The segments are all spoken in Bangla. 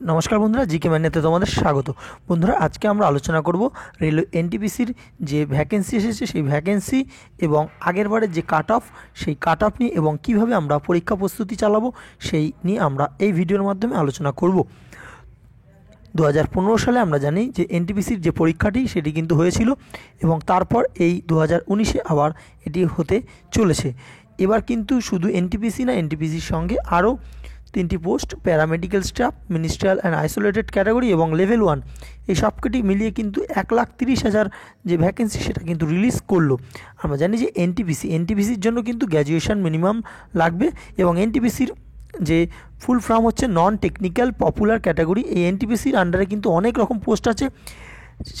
নমস্কার বন্ধুরা, জিকে ম্যানেতে তোমাদের স্বাগত। বন্ধুরা, আজকে আমরা আলোচনা করব রেলওয়ে এনটিপিসির যে ভ্যাকেন্সি এসেছে সেই ভ্যাকেন্সি এবং আগের বারের যে কাট অফ সেই কাট অফ নিয়ে এবং কীভাবে আমরা পরীক্ষা প্রস্তুতি চালাবো সেই নিয়ে আমরা এই ভিডিওর মাধ্যমে আলোচনা করব। 2015 সালে আমরা জানি যে এনটিপিসির যে পরীক্ষাটি সেটি কিন্তু হয়েছিল এবং তারপর এই 2019-এ আবার এটি হতে চলেছে। এবার কিন্তু শুধু এনটিপিসি না, এনটিপিসির সঙ্গে আরও 3টি post paramedical staff, ministerial and isolated category এবং লেভেল 1 এই সবকটি মিলিয়ে কিন্তু 1,30,000 যে ভ্যাকেন্সি সেটা কিন্তু রিলিজ করলো। আমরা জানি যে এনটিপিসির জন্য কিন্তু গ্র্যাজুয়েশন মিনিমাম লাগবে এবং এনটিপিসির যে ফুল ফর্ম হচ্ছে নন টেকনিক্যাল পপুলার ক্যাটাগরি। এই এনটিপিসির আন্ডারে কিন্তু অনেক রকম পোস্ট আছে,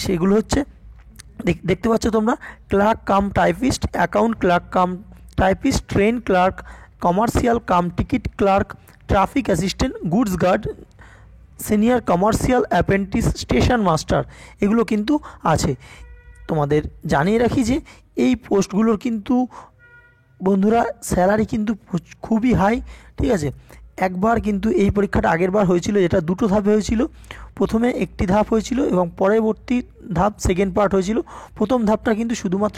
সেগুলো হচ্ছে দেখতে পাচ্ছ তোমরা: clerk cum typist, account clerk cum typist, train clerk, commercial cum ticket clerk, traffic assistant, goods guard, senior commercial apprentice, station master, এগুলো কিন্তু আছে। তোমাদের জানিয়ে রাখি যে এই পোস্টগুলোর কিন্তু বন্ধুরা স্যালারি কিন্তু খুবই হাই, ঠিক আছে। একবার কিন্তু এই পরীক্ষাটা আগের বার হয়েছিল, যেটা দুটো ধাপে হয়েছিল। প্রথমে একটি ধাপ হয়েছিল এবং পরবর্তী ধাপ সেকেন্ড পার্ট হয়েছিল। প্রথম ধাপটা কিন্তু শুধুমাত্র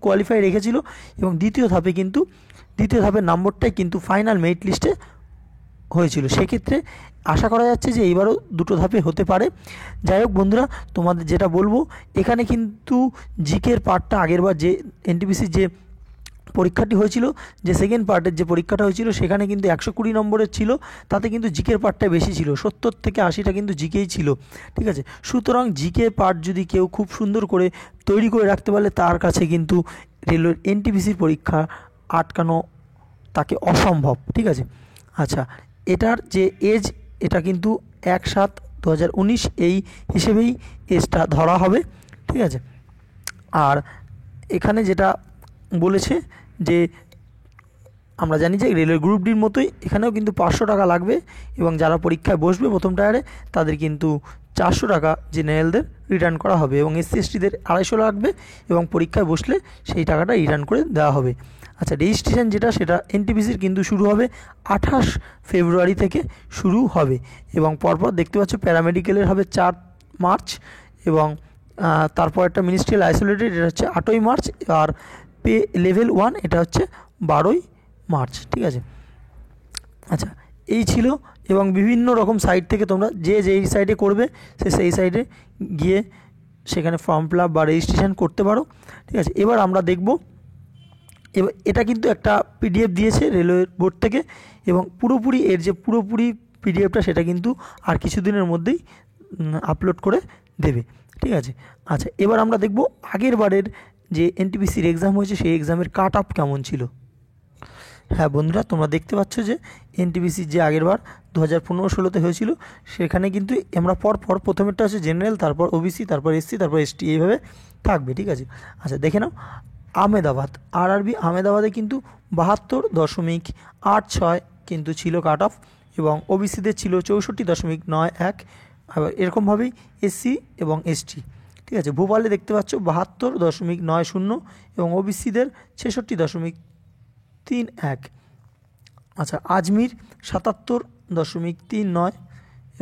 কোয়ালিফাই রেখেছিল এবং দ্বিতীয় ধাপের নম্বরটাই কিন্তু ফাইনাল মেরিট লিস্টে হয়েছিল। সেক্ষেত্রে আশা করা যাচ্ছে যে এইবারও দুটো ধাপে হতে পারে। যাই হোক বন্ধুরা, তোমাদের যেটা বলবো, এখানে কিন্তু জিকের পার্টটা আগেরবার যে এনটিপিসির যে পরীক্ষাটি হয়েছিল, যে সেকেন্ড পার্টের যে পরীক্ষাটা হয়েছিল, সেখানে কিন্তু 120 নম্বরের ছিল। তাতে কিন্তু জিকের পার্টটা বেশি ছিল, 70 থেকে 80টা কিন্তু জিকেই ছিল, ঠিক আছে। সুতরাং জিকে পার্ট যদি কেউ খুব সুন্দর করে তৈরি করে রাখতে পারলে তার কাছে কিন্তু রেলওয়ের এনটিপিসির পরীক্ষা আটকানো তাকে অসম্ভব, ঠিক আছে। আচ্ছা, এটার যে এজ, এটা কিন্তু 1/7/2019 এই হিসেবেই এজটা ধরা হবে, ঠিক আছে। আর এখানে যেটা বলেছে যে আমরা জানি যে রেলওয়ে গ্রুপ ডির মতোই এখানেও কিন্তু 500 টাকা লাগবে এবং যারা পরীক্ষায় বসবে প্রথম টায়ারে তাদের কিন্তু 400 টাকা জেনারেলদের রিটার্ন করা হবে এবং এসসি এসটিদের 250 লাগবে এবং পরীক্ষায় বসলে সেই টাকাটা রিটার্ন করে দেওয়া হবে। আচ্ছা, রেজিস্ট্রেশন যেটা সেটা এনটিপিসির কিন্তু শুরু হবে 28 ফেব্রুয়ারি থেকে শুরু হবে এবং পরপর দেখতে পাচ্ছ প্যারামেডিক্যালের হবে 4 মার্চ এবং তারপর একটা মিনিস্ট্রিয়াল আইসোলেটেড, এটা হচ্ছে 8ই মার্চ, আর পে লেভেল 1 এটা হচ্ছে 12ই মার্চ, ঠিক আছে। আচ্ছা, এই ছিল এবং বিভিন্ন রকম সাইট থেকে তোমরা যেই সাইটে করবে সেই সাইটে গিয়ে সেখানে ফর্ম ফিল আপ বা রেজিস্ট্রেশন করতে পারো, ঠিক আছে। এবার আমরা দেখব, এবার এটা কিন্তু একটা পিডিএফ দিয়েছে রেলওয়ে বোর্ড থেকে এবং পুরোপুরি এর যে পুরোপুরি পিডিএফটা সেটা কিন্তু আর কিছুদিনের মধ্যেই আপলোড করে দেবে, ঠিক আছে। আচ্ছা, এবার আমরা দেখব আগের বারের যে এনটিপিসির এক্সাম হয়েছে সেই এক্সামের কাট অফ কেমন ছিল। হ্যাঁ বন্ধুরা, তোমরা দেখতে পাচ্ছ যে এনটিপিসির যে আগেরবার 2015-16-তে হয়েছিল সেখানে কিন্তু আমরা পরপর প্রথমেরটা হচ্ছে জেনারেল, তারপর ওবিসি, তারপর এসসি, তারপর এসটি, এইভাবে থাকবে, ঠিক আছে। আচ্ছা, দেখে নাও আহমেদাবাদ, আরআরবি আহমেদাবাদে কিন্তু 72.86 কিন্তু ছিল কাট অফ এবং ওবিসিদের ছিল 64.91। আবার এরকমভাবেই এসসি এবং এসটি, ঠিক আছে। ভোপালে দেখতে পাচ্ছ 72.90 এবং ওবিসিদের 66.31। আচ্ছা, আজমির 77.39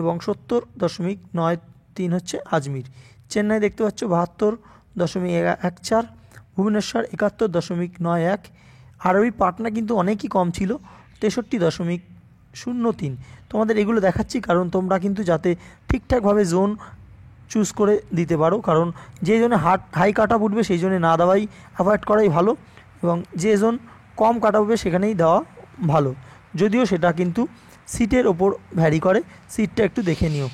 এবং 70.93 হচ্ছে আজমির। চেন্নাই দেখতে পাচ্ছ 72.14। ভুবনেশ্বর 71.91। আরবি পাটনা কিন্তু অনেকই কম ছিল, 63.03। তোমাদের এগুলো দেখাচ্ছি কারণ তোমরা কিন্তু যাতে ঠিকঠাকভাবে জোন চুজ করে দিতে পারো, কারণ যে জোনে হাই কাট অফ উঠবে সেই জোনে না দেওয়াই, অ্যাভয়েড করাই ভালো এবং যে জোন কম কাট অফ উঠবে সেখানেই দেওয়া ভালো, যদিও সেটা কিন্তু সিটের ওপর ভ্যারি করে, সিটটা একটু দেখে নিও।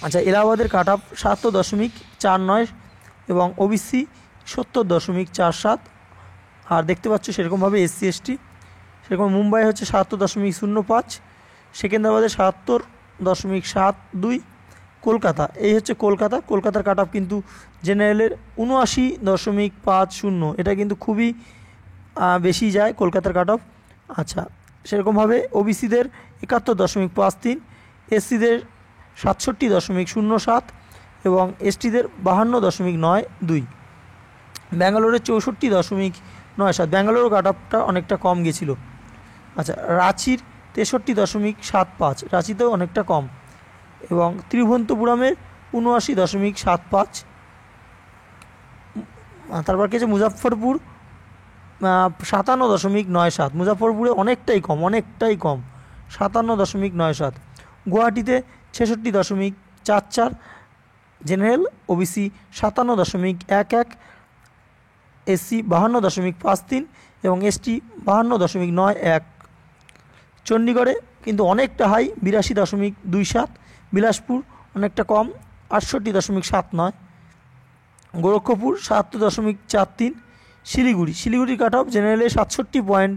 আচ্ছা, এলাহাবাদের কাট অফ 70.49 এবং ওবিসি 70.47। আর দেখতে পাচ্ছ সেরকমভাবে এসসি এসটি, সেরকম মুম্বাই হচ্ছে 70.05, সেকেন্দ্রাবাদে 70.72। কলকাতা, এই হচ্ছে কলকাতার কাট অফ কিন্তু জেনারেলের 79.50, এটা কিন্তু খুবই বেশি যায় কলকাতার কাট অফ। আচ্ছা, সেরকমভাবে ওবিসিদের 71.53, এসসিদের 67.07 এবং এসটিদের 52.92। ব্যাঙ্গালোরের 64.97, ব্যাঙ্গালোরের কাট অফটা অনেকটা কম গেছিলো। আচ্ছা, রাঁচির 63.75, রাঁচিতেও অনেকটা কম। এবং তিরুবনন্তপুরমের ৭৯.৭৫। তারপর কি আছে মুজাফফরপুর ৫৭.৯৭। মুজাফফরপুরে অনেকটাই কম ৫৭.৯৭। গুয়াহাটিতে ৬৬.৪৪। General OBC ৫৭.১১। এসসি ৫২.৫৩ এবং এসটি ৫২.৯১। চণ্ডীগড়ে কিন্তু অনেকটা হাই ৮২.২৭। বিলাসপুর অনেকটা কম ৬৮.৭৯। গোরক্ষপুর ৭৭.৪৩। শিলিগুড়ির কাট অফ জেনারেলে ৬৭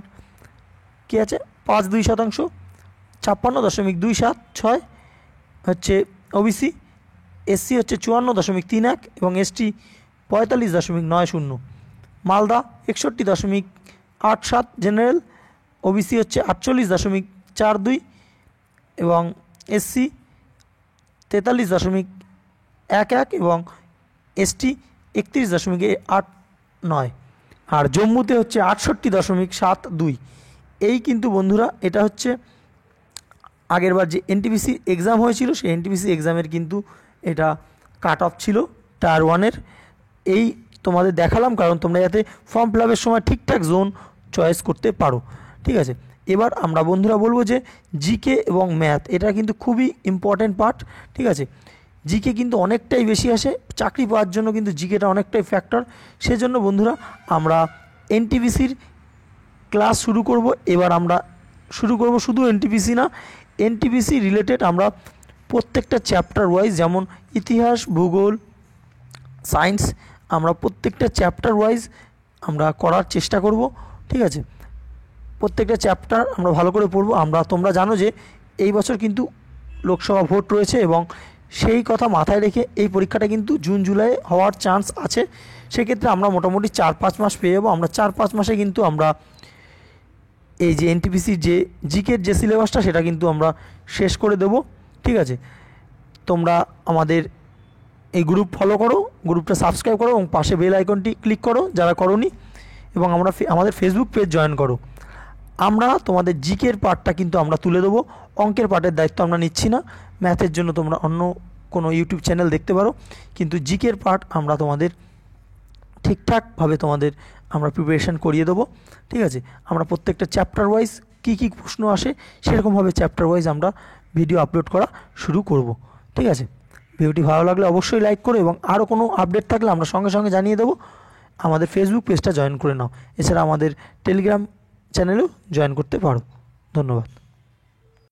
কি আছে ৫২%। ৫৬.২৭৬ হচ্ছে ওবিসি। এসসি হচ্ছে ৫৪.৩১ এবং এসটি ৪৫.৯০। মালদা ৬১.৮৭ জেনারেল। ওবিসি হচ্ছে ৪৮.৪২ এবং এসসি ৪৩.১১ এবং এসটি ৩১.৮৯। আর জম্মুতে হচ্ছে ৬৮.৭২। এই কিন্তু বন্ধুরা এটা হচ্ছে আগেরবার যে এনটিপিসি এক্সাম হয়েছিল সেই এনটিপিসি এক্সামের কিন্তু এটা কাট অফ ছিল টায়ার 1-এর। এই তোমাদের দেখালাম কারণ তোমরা যাতে ফর্ম ফিল আপের সময় ঠিকঠাক জোন চয়েস করতে পারো। ঠিক আছে, এবার আমরা বন্ধুরা বলবো যে জিকে এবং ম্যাথ এটা কিন্তু খুবই ইম্পর্ট্যান্ট পার্ট। ঠিক আছে, জিকে কিন্তু অনেকটাই বেশি আসে, চাকরি পাওয়ার জন্য কিন্তু জিকেটা অনেকটাই ফ্যাক্টর। সেজন্য বন্ধুরা আমরা এনটিপিসির ক্লাস শুরু করব। এবার আমরা শুরু করব শুধু এনটিপিসি না, এনটিপিসি রিলেটেড আমরা প্রত্যেকটা চ্যাপ্টার ওয়াইজ, যেমন ইতিহাস, ভূগোল, সায়েন্স, আমরা প্রত্যেকটা চ্যাপ্টার ওয়াইজ আমরা করার চেষ্টা করব। ঠিক আছে, প্রত্যেকটা চ্যাপ্টার আমরা ভালো করে পড়ব। তোমরা জানো যে এই বছর কিন্তু লোকসভা ভোট রয়েছে এবং সেই কথা মাথায় রেখে এই পরীক্ষাটা কিন্তু জুন জুলাই হওয়ার চান্স আছে। সেক্ষেত্রে আমরা মোটামুটি ৪-৫ মাস পেয়ে যাবো। আমরা ৪-৫ মাসে কিন্তু আমরা এই যে এনটিপিসির যে জিকের যে সিলেবাসটা সেটা কিন্তু আমরা শেষ করে দেব। ঠিক আছে, তোমরা আমাদের এই গ্রুপ ফলো করো, গ্রুপটা সাবস্ক্রাইব করো এবং পাশে বেল আইকনটি ক্লিক করো যারা করোনি, এবং আমাদের ফেসবুক পেজ জয়েন করো। আমরা তোমাদের জিকের পার্টটা কিন্তু আমরা তুলে দেবো, অঙ্কের পার্টের দায়িত্ব আমরা নিচ্ছি না। ম্যাথের জন্য তোমরা অন্য কোনো ইউটিউব চ্যানেল দেখতে পারো, কিন্তু জিকের পার্ট আমরা তোমাদের ঠিকঠাকভাবে আমরা প্রিপারেশান করিয়ে দেবো। ঠিক আছে, আমরা প্রত্যেকটা চ্যাপ্টার ওয়াইজ কী কী প্রশ্ন আসে সেরকমভাবে চ্যাপ্টার ওয়াইজ আমরা ভিডিও আপলোড করা শুরু করব। ঠিক আছে, ভিডিওটি ভালো লাগলে অবশ্যই লাইক করো এবং আরও কোনো আপডেট থাকলে আমরা সঙ্গে সঙ্গে জানিয়ে দেবো। আমাদের ফেসবুক পেজটা জয়েন করে নাও, এছাড়া আমাদের টেলিগ্রাম চ্যানেলেও জয়েন করতে পারো। ধন্যবাদ।